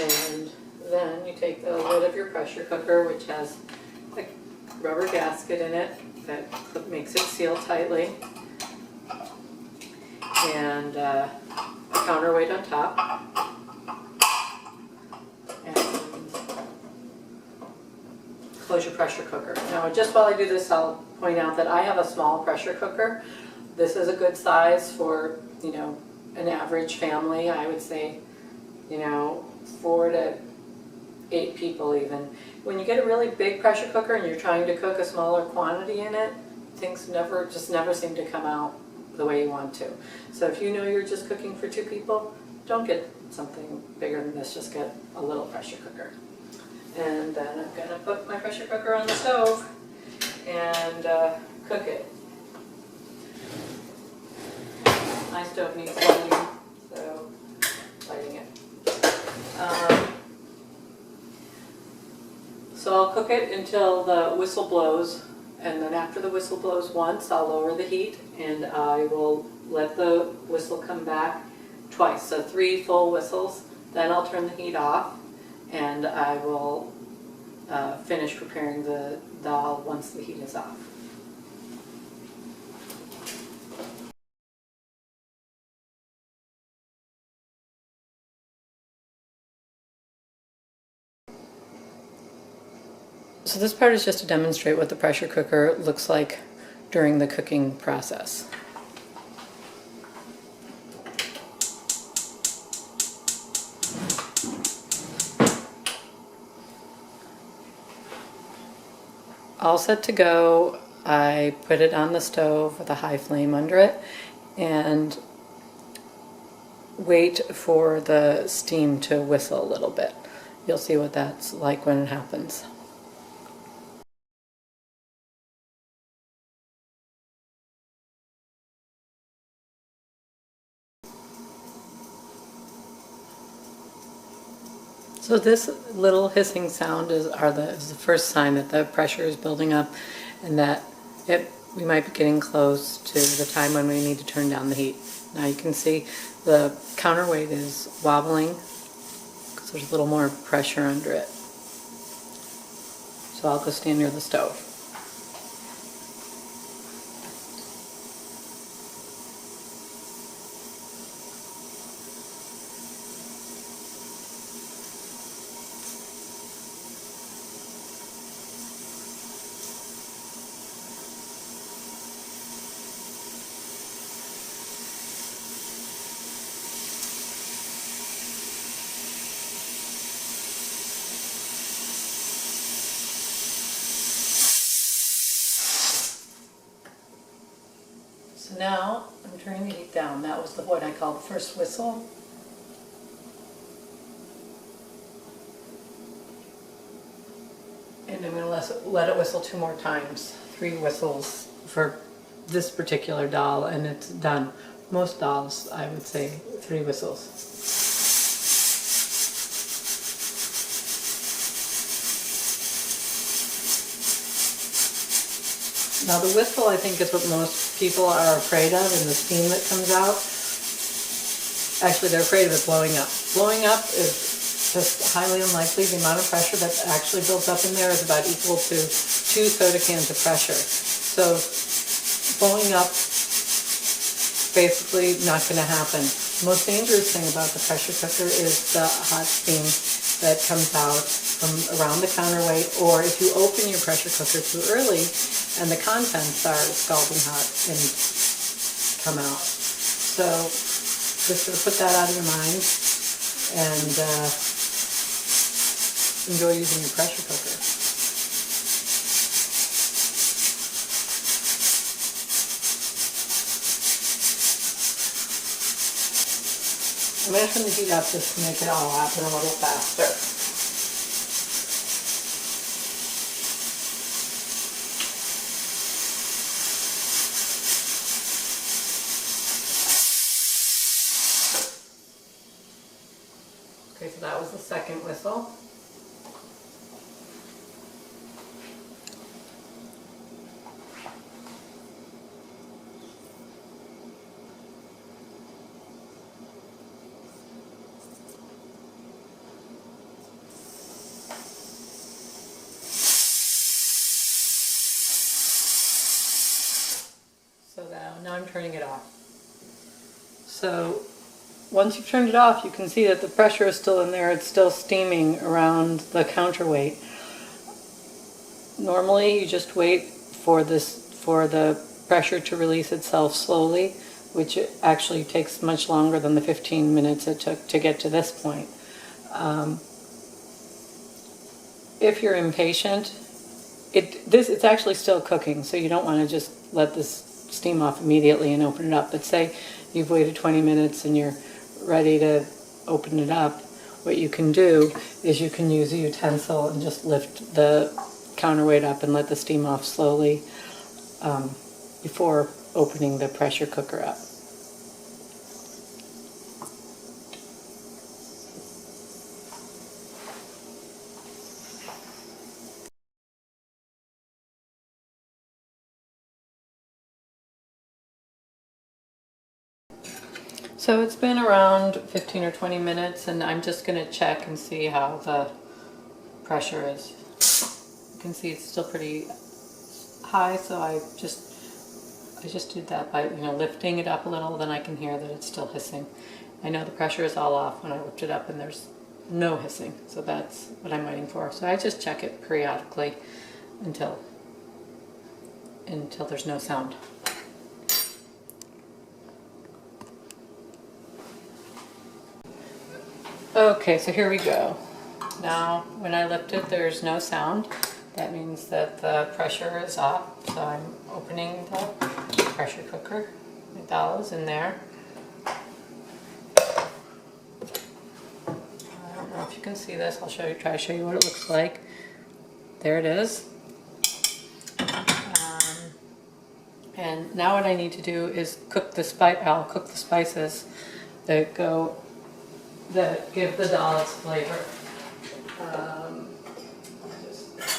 And then you take the lid of your pressure cooker, which has a rubber gasket in it that makes it seal tightly, and a counterweight on top. And close your pressure cooker. Now, just while I do this, I'll point out that I have a small pressure cooker. This is a good size for, you know, an average family. I would say, you know, 4 to 8 people even. When you get a really big pressure cooker and you're trying to cook a smaller quantity in it, things just never seem to come out the way you want to. So if you know you're just cooking for 2 people, don't get something bigger than this, just get a little pressure cooker. And then I'm going to put my pressure cooker on the stove and cook it. My stove needs lighting, so lighting it. So I'll cook it until the whistle blows, and then after the whistle blows once, I'll lower the heat and I will let the whistle come back twice, so 3 full whistles. Then I'll turn the heat off and I will finish preparing the dal once the heat is off. So this part is just to demonstrate what the pressure cooker looks like during the cooking process. All set to go. I put it on the stove with a high flame under it and wait for the steam to whistle a little bit. You'll see what that's like when it happens. So this little hissing sound is the first sign that the pressure is building up and that we might be getting close to the time when we need to turn down the heat. Now you can see the counterweight is wobbling because there's a little more pressure under it. So I'll go stand near the stove. So now I'm turning the heat down. That was what I call the first whistle. And I'm going to let it whistle 2 more times. 3 whistles for this particular dal, and it's done. Most dals, I would say 3 whistles. Now the whistle, I think, is what most people are afraid of, and the steam that comes out. Actually, they're afraid of it blowing up. Blowing up is just highly unlikely. The amount of pressure that actually builds up in there is about equal to 2 soda cans of pressure. So blowing up, basically not going to happen. The most dangerous thing about the pressure cooker is the hot steam that comes out from around the counterweight, or if you open your pressure cooker too early and the contents are scalding hot and come out. So just sort of put that out of your mind and enjoy using your pressure cooker. I'm going to turn the heat up just to make it all happen a little faster. Okay, so that was the second whistle. So now I'm turning it off. So once you've turned it off, you can see that the pressure is still in there. It's still steaming around the counterweight. Normally you just wait for the pressure to release itself slowly, which actually takes much longer than the 15 minutes it took to get to this point. If you're impatient, it's actually still cooking, so you don't want to just let this steam off immediately and open it up. But say you've waited 20 minutes and you're ready to open it up, what you can do is you can use a utensil and just lift the counterweight up and let the steam off slowly before opening the pressure cooker up. So it's been around 15 or 20 minutes, and I'm just going to check and see how the pressure is. You can see it's still pretty high, so I just did that by lifting it up a little. Then I can hear that it's still hissing. I know the pressure is all off when I lift it up, and there's no hissing, so that's what I'm waiting for. So I just check it periodically until there's no sound. Okay, so here we go. Now, when I lift it, there's no sound. That means that the pressure is off. So I'm opening the pressure cooker. My dal is in there. I don't know if you can see this. I'll try to show you what it looks like. There it is. And now what I need to do is I'll cook the spices that give the dal its flavor.